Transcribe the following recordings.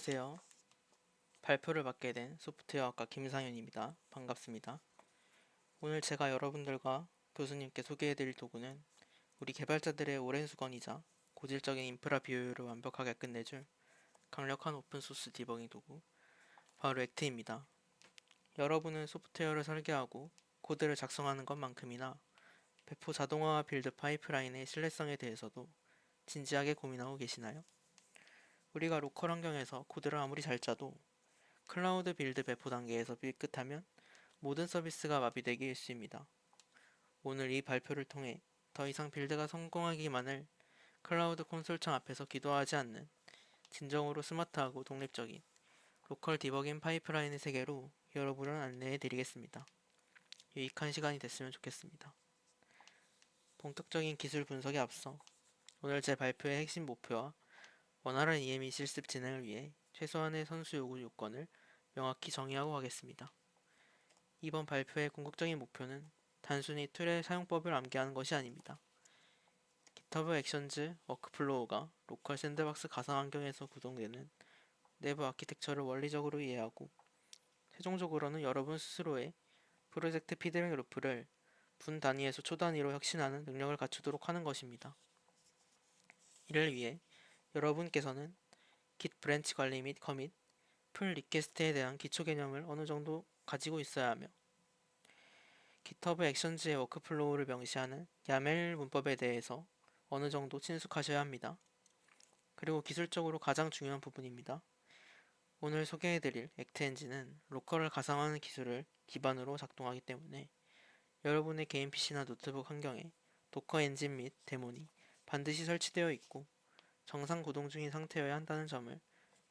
안녕하세요. 발표를 맡게 된 소프트웨어학과 김상현입니다. 반갑습니다. 오늘 제가 여러분들과 교수님께 소개해드릴 도구는 우리 개발자들의 오랜 수건이자 고질적인 인프라 비효율을 완벽하게 끝내줄 강력한 오픈소스 디버깅 도구, 바로 액트입니다. 여러분은 소프트웨어를 설계하고 코드를 작성하는 것만큼이나 배포 자동화와 빌드 파이프라인의 신뢰성에 대해서도 진지하게 고민하고 계시나요? 우리가 로컬 환경에서 코드를 아무리 잘 짜도 클라우드 빌드 배포 단계에서 삐끗하면 모든 서비스가 마비되기 일쑤입니다. 오늘 이 발표를 통해 더 이상 빌드가 성공하기만을 클라우드 콘솔창 앞에서 기도하지 않는 진정으로 스마트하고 독립적인 로컬 디버깅 파이프라인의 세계로 여러분을 안내해 드리겠습니다. 유익한 시간이 됐으면 좋겠습니다. 본격적인 기술 분석에 앞서 오늘 제 발표의 핵심 목표와 원활한 EME 실습 진행을 위해 최소한의 선수 요구 요건을 명확히 정의하고 가겠습니다. 이번 발표의 궁극적인 목표는 단순히 툴의 사용법을 암기하는 것이 아닙니다. GitHub 액션즈 워크플로우가 로컬 샌드박스 가상 환경에서 구동되는 내부 아키텍처를 원리적으로 이해하고 최종적으로는 여러분 스스로의 프로젝트 피드백 루프를 분 단위에서 초 단위로 혁신하는 능력을 갖추도록 하는 것입니다. 이를 위해 여러분께서는 Git 브랜치 관리 및 커밋, 풀 리퀘스트에 대한 기초 개념을 어느 정도 가지고 있어야 하며 GitHub 액션즈의 워크플로우를 명시하는 YAML 문법에 대해서 어느 정도 친숙하셔야 합니다. 그리고 기술적으로 가장 중요한 부분입니다. 오늘 소개해드릴 액트 엔진은 로컬을 가상화하는 기술을 기반으로 작동하기 때문에 여러분의 개인 PC나 노트북 환경에 도커 엔진 및 데몬이 반드시 설치되어 있고 정상 구동 중인 상태여야 한다는 점을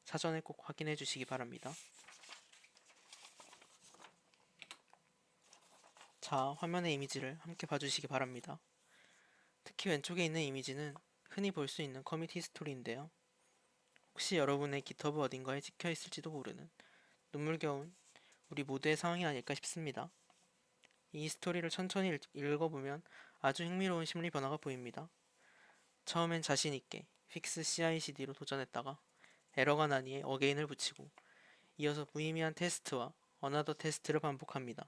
사전에 꼭 확인해 주시기 바랍니다. 자, 화면의 이미지를 함께 봐주시기 바랍니다. 특히 왼쪽에 있는 이미지는 흔히 볼 수 있는 커밋 히스토리인데요. 혹시 여러분의 GitHub 어딘가에 찍혀 있을지도 모르는 눈물겨운 우리 모두의 상황이 아닐까 싶습니다. 이 스토리를 천천히 읽어보면 아주 흥미로운 심리 변화가 보입니다. 처음엔 자신있게 fix CI/CD로 도전했다가 에러가 나니에 어게인을 붙이고 이어서 무의미한 테스트와 어나더 테스트를 반복합니다.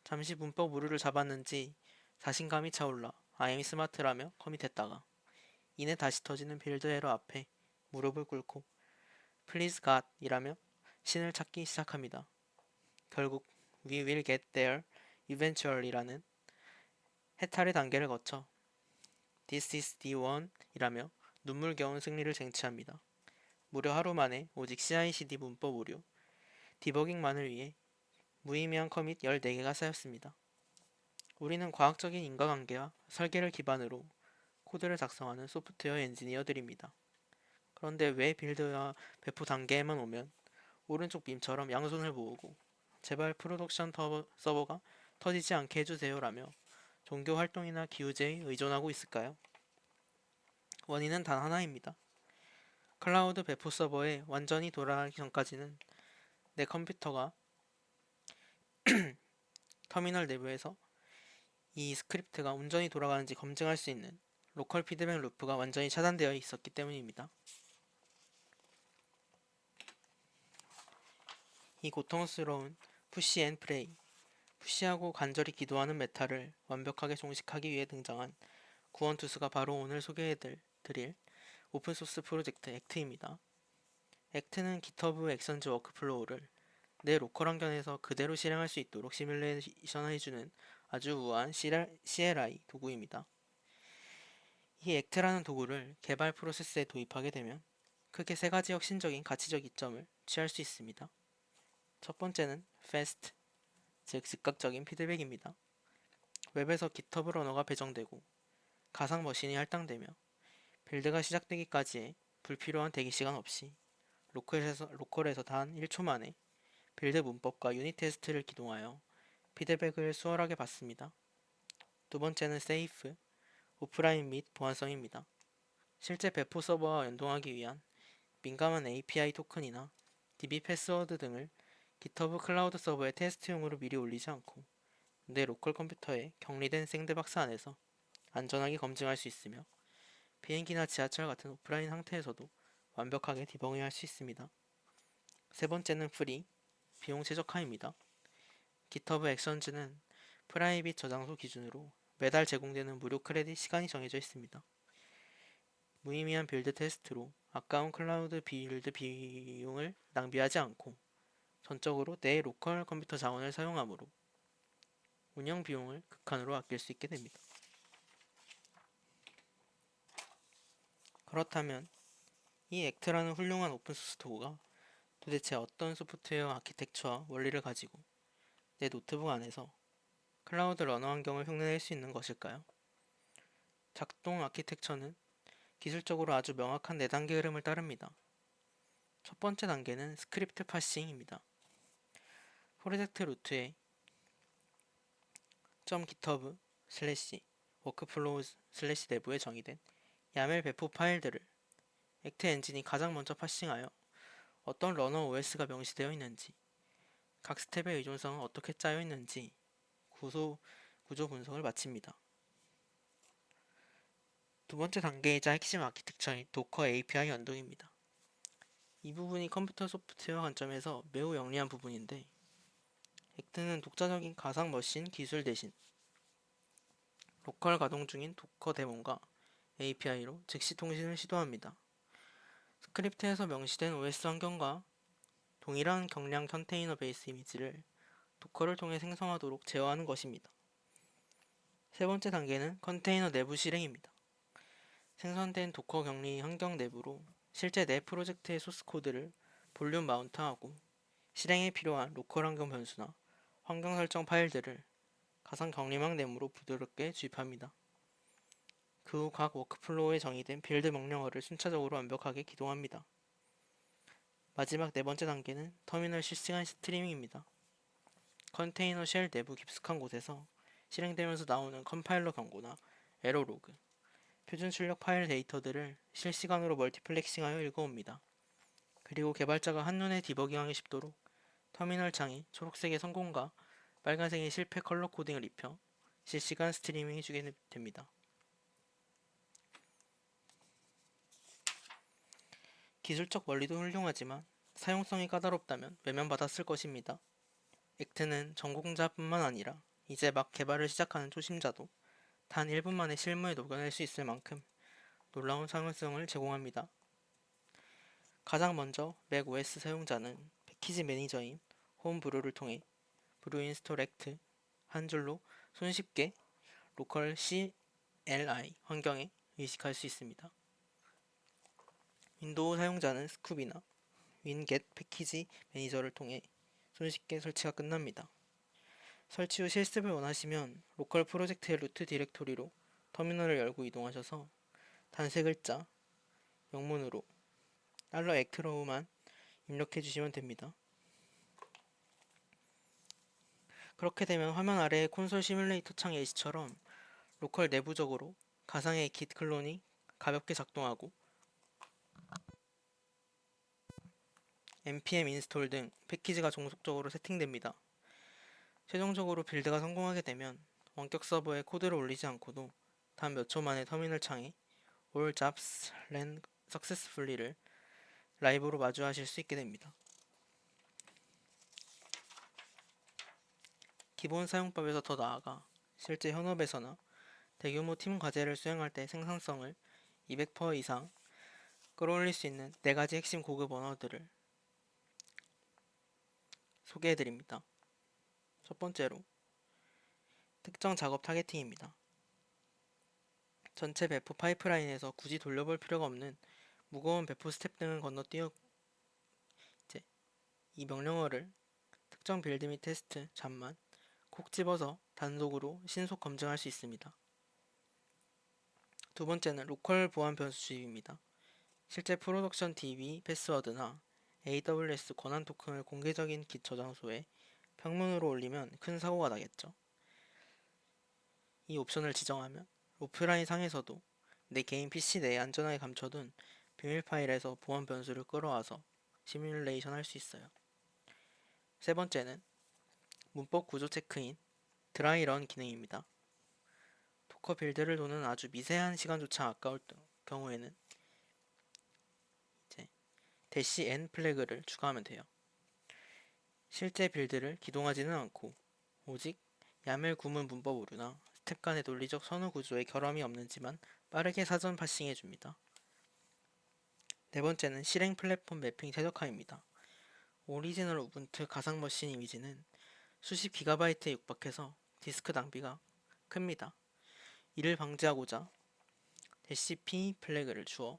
잠시 문법 오류를 잡았는지 자신감이 차올라 I'm smart라며 커밋했다가 이내 다시 터지는 빌드 에러 앞에 무릎을 꿇고 Please God 이라며 신을 찾기 시작합니다. 결국 We will get there eventually라는 해탈의 단계를 거쳐 This is the one 이라며 눈물겨운 승리를 쟁취합니다. 무려 하루 만에 오직 CI/CD 문법 오류, 디버깅만을 위해 무의미한 커밋 14개가 쌓였습니다. 우리는 과학적인 인과관계와 설계를 기반으로 코드를 작성하는 소프트웨어 엔지니어들입니다. 그런데 왜 빌드와 배포 단계에만 오면 오른쪽 밈처럼 양손을 모으고 제발 프로덕션 서버가 터지지 않게 해주세요 라며 종교 활동이나 기우제에 의존하고 있을까요? 원인은 단 하나입니다. 클라우드 배포 서버에 완전히 돌아가기 전까지는 내 컴퓨터가 터미널 내부에서 이 스크립트가 온전히 돌아가는지 검증할 수 있는 로컬 피드백 루프가 완전히 차단되어 있었기 때문입니다. 이 고통스러운 푸시 앤 프레이, 푸시하고 간절히 기도하는 메타를 완벽하게 종식하기 위해 등장한 구원투수가 바로 오늘 소개해드릴 오픈소스 프로젝트 액트입니다. 액트는 GitHub 액션즈 워크플로우를 내 로컬 환경에서 그대로 실행할 수 있도록 시뮬레이션해주는 아주 우아한 CLI 도구입니다. 이 액트라는 도구를 개발 프로세스에 도입하게 되면 크게 세 가지 혁신적인 가치적 이점을 취할 수 있습니다. 첫 번째는 fast, 즉 즉각적인 피드백입니다. 웹에서 GitHub 러너가 배정되고 가상 머신이 할당되며 빌드가 시작되기까지의 불필요한 대기시간 없이 로컬에서 단 1초 만에 빌드 문법과 유닛 테스트를 기동하여 피드백을 수월하게 받습니다. 두 번째는 세이프, 오프라인 및 보안성입니다. 실제 배포 서버와 연동하기 위한 민감한 API 토큰이나 DB 패스워드 등을 GitHub 클라우드 서버의 테스트용으로 미리 올리지 않고 내 로컬 컴퓨터에 격리된 샌드박스 안에서 안전하게 검증할 수 있으며 비행기나 지하철 같은 오프라인 상태에서도 완벽하게 디버깅할 수 있습니다. 세 번째는 프리, 비용 최적화입니다. GitHub 액션즈는 프라이빗 저장소 기준으로 매달 제공되는 무료 크레딧 시간이 정해져 있습니다. 무의미한 빌드 테스트로 아까운 클라우드 빌드 비용을 낭비하지 않고 전적으로 내 로컬 컴퓨터 자원을 사용하므로 운영 비용을 극한으로 아낄 수 있게 됩니다. 그렇다면 이 액트라는 훌륭한 오픈소스 도구가 도대체 어떤 소프트웨어 아키텍처와 원리를 가지고 내 노트북 안에서 클라우드 러너 환경을 흉내낼 수 있는 것일까요? 작동 아키텍처는 기술적으로 아주 명확한 4단계 흐름을 따릅니다. 첫 번째 단계는 스크립트 파싱입니다. 프로젝트 루트에 .github workflows 내부에 정의된 야멜 배포 파일들을 액트 엔진이 가장 먼저 파싱하여 어떤 러너 OS가 명시되어 있는지, 각 스텝의 의존성은 어떻게 짜여 있는지 구조 분석을 마칩니다. 두 번째 단계이자 핵심 아키텍처인 도커 API 연동입니다. 이 부분이 컴퓨터 소프트웨어 관점에서 매우 영리한 부분인데, 액트는 독자적인 가상 머신 기술 대신 로컬 가동 중인 도커 데몬과 API로 즉시 통신을 시도합니다. 스크립트에서 명시된 OS 환경과 동일한 경량 컨테이너 베이스 이미지를 도커를 통해 생성하도록 제어하는 것입니다. 세 번째 단계는 컨테이너 내부 실행입니다. 생성된 도커 격리 환경 내부로 실제 내 프로젝트의 소스 코드를 볼륨 마운트하고 실행에 필요한 로컬 환경 변수나 환경 설정 파일들을 가상 격리망 내부로 부드럽게 주입합니다. 그 후 각 워크플로우에 정의된 빌드 명령어를 순차적으로 완벽하게 기동합니다. 마지막 네 번째 단계는 터미널 실시간 스트리밍입니다. 컨테이너 쉘 내부 깊숙한 곳에서 실행되면서 나오는 컴파일러 경고나 에러 로그, 표준 출력 파일 데이터들을 실시간으로 멀티플렉싱하여 읽어옵니다. 그리고 개발자가 한눈에 디버깅하기 쉽도록 터미널 창이 초록색의 성공과 빨간색의 실패 컬러 코딩을 입혀 실시간 스트리밍이 주게 됩니다. 기술적 원리도 훌륭하지만 사용성이 까다롭다면 외면받았을 것입니다. 액트는 전공자뿐만 아니라 이제 막 개발을 시작하는 초심자도 단 1분 만에 실무에 녹여낼 수 있을 만큼 놀라운 사용성을 제공합니다. 가장 먼저 맥 OS 사용자는 패키지 매니저인 홈브루를 통해 브루 인스톨 액트 한 줄로 손쉽게 로컬 CLI 환경에 이식할 수 있습니다. 윈도우 사용자는 스쿱이나 윈겟 패키지 매니저를 통해 손쉽게 설치가 끝납니다. 설치 후 실습을 원하시면 로컬 프로젝트의 루트 디렉토리로 터미널을 열고 이동하셔서 단세 글자 영문으로 $act로만 입력해 주시면 됩니다. 그렇게 되면 화면 아래의 콘솔 시뮬레이터 창 예시처럼 로컬 내부적으로 가상의 git 클론이 가볍게 작동하고 npm 인스톨 등 패키지가 종속적으로 세팅됩니다. 최종적으로 빌드가 성공하게 되면 원격 서버에 코드를 올리지 않고도 단 몇 초 만에 터미널 창에 All jobs ran successfully를 라이브로 마주하실 수 있게 됩니다. 기본 사용법에서 더 나아가 실제 현업에서나 대규모 팀 과제를 수행할 때 생산성을 200% 이상 끌어올릴 수 있는 4가지 핵심 고급 언어들을 소개해드립니다. 첫 번째로 특정 작업 타겟팅입니다. 전체 배포 파이프라인에서 굳이 돌려볼 필요가 없는 무거운 배포 스텝 등을 건너뛰어 이 명령어를 특정 빌드 및 테스트 잠만 콕 집어서 단속으로 신속 검증할 수 있습니다. 두 번째는 로컬 보안 변수 주입입니다. 실제 프로덕션 DB 패스워드나 AWS 권한 토큰을 공개적인 깃 저장소에 평문으로 올리면 큰 사고가 나겠죠. 이 옵션을 지정하면 오프라인 상에서도 내 개인 PC 내에 안전하게 감춰둔 비밀 파일에서 보안 변수를 끌어와서 시뮬레이션 할 수 있어요. 세 번째는 문법 구조 체크인 드라이런 기능입니다. 도커 빌드를 도는 아주 미세한 시간조차 아까울 경우에는 -n 플래그를 추가하면 돼요. 실제 빌드를 기동하지는 않고 오직 YAML 구문 문법 오류나 스텝 간의 논리적 선호 구조에 결함이 없는지만 빠르게 사전 파싱해줍니다. 네 번째는 실행 플랫폼 매핑 최적화입니다. 오리지널 우분투 가상 머신 이미지는 수십 기가바이트에 육박해서 디스크 낭비가 큽니다. 이를 방지하고자 -p 플래그를 주어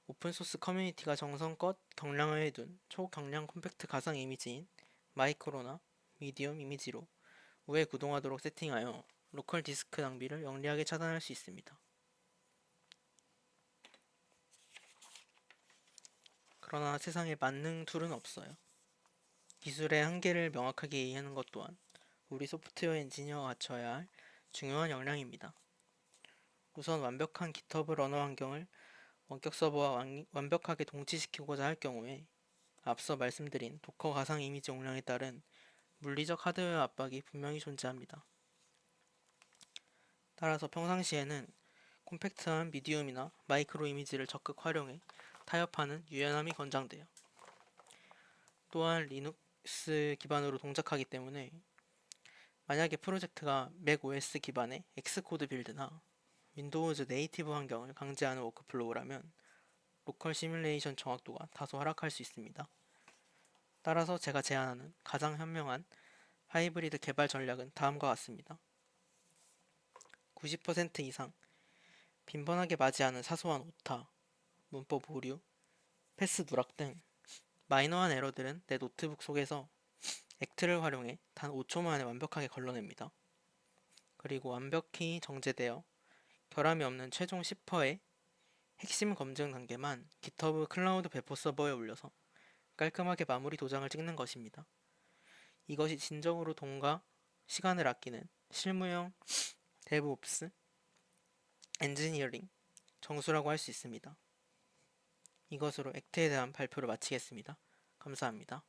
오픈소스 커뮤니티가 정성껏 경량화해둔 초경량 컴팩트 가상 이미지인 마이크로나 미디엄 이미지로 우회 구동하도록 세팅하여 로컬 디스크 낭비를 영리하게 차단할 수 있습니다. 그러나 세상에 만능 툴은 없어요. 기술의 한계를 명확하게 이해하는 것 또한 우리 소프트웨어 엔지니어가 갖춰야 할 중요한 역량입니다. 우선 완벽한 GitHub 러너 환경을 원격 서버와 완벽하게 동치시키고자 할 경우에 앞서 말씀드린 도커 가상 이미지 용량에 따른 물리적 하드웨어 압박이 분명히 존재합니다. 따라서 평상시에는 콤팩트한 미디움이나 마이크로 이미지를 적극 활용해 타협하는 유연함이 권장돼요. 또한 리눅스 기반으로 동작하기 때문에 만약에 프로젝트가 맥OS 기반의 엑스코드 빌드나 윈도우즈 네이티브 환경을 강제하는 워크플로우라면 로컬 시뮬레이션 정확도가 다소 하락할 수 있습니다. 따라서 제가 제안하는 가장 현명한 하이브리드 개발 전략은 다음과 같습니다. 90% 이상 빈번하게 맞이하는 사소한 오타, 문법 오류, 패스 누락 등 마이너한 에러들은 내 노트북 속에서 액트를 활용해 단 5초 만에 완벽하게 걸러냅니다. 그리고 완벽히 정제되어 결함이 없는 최종 10%의 핵심 검증 단계만 GitHub 클라우드 배포 서버에 올려서 깔끔하게 마무리 도장을 찍는 것입니다. 이것이 진정으로 돈과 시간을 아끼는 실무용 데브옵스 엔지니어링 정수라고 할 수 있습니다. 이것으로 액트에 대한 발표를 마치겠습니다. 감사합니다.